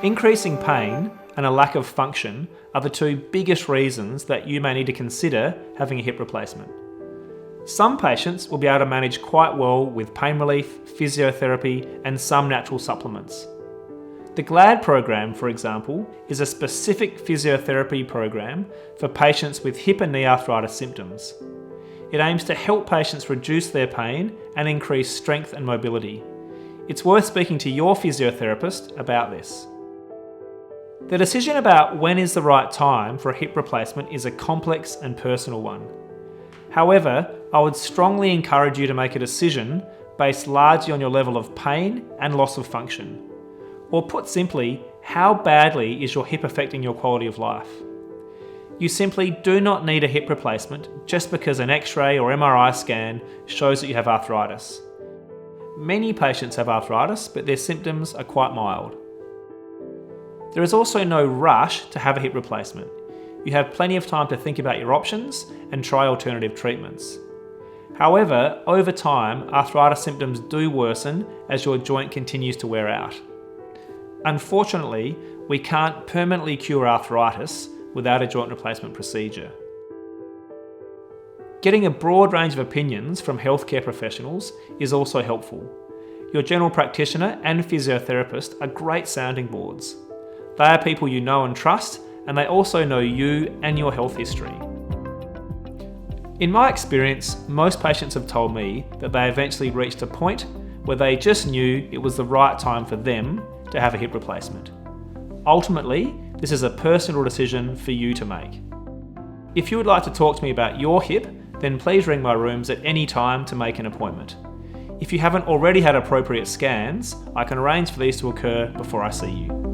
Increasing pain and a lack of function are the two biggest reasons that you may need to consider having a hip replacement. Some patients will be able to manage quite well with pain relief, physiotherapy, and some natural supplements. The GLAD program, for example, is a specific physiotherapy program for patients with hip and knee arthritis symptoms. It aims to help patients reduce their pain and increase strength and mobility. It's worth speaking to your physiotherapist about this. The decision about when is the right time for a hip replacement is a complex and personal one. However, I would strongly encourage you to make a decision based largely on your level of pain and loss of function. Or put simply, how badly is your hip affecting your quality of life? You simply do not need a hip replacement just because an X-ray or MRI scan shows that you have arthritis. Many patients have arthritis, but their symptoms are quite mild. There is also no rush to have a hip replacement. You have plenty of time to think about your options and try alternative treatments. However, over time, arthritis symptoms do worsen as your joint continues to wear out. Unfortunately, we can't permanently cure arthritis without a joint replacement procedure. Getting a broad range of opinions from healthcare professionals is also helpful. Your general practitioner and physiotherapist are great sounding boards. They are people you know and trust, and they also know you and your health history. In my experience, most patients have told me that they eventually reached a point where they just knew it was the right time for them to have a hip replacement. Ultimately, this is a personal decision for you to make. If you would like to talk to me about your hip, then please ring my rooms at any time to make an appointment. If you haven't already had appropriate scans, I can arrange for these to occur before I see you.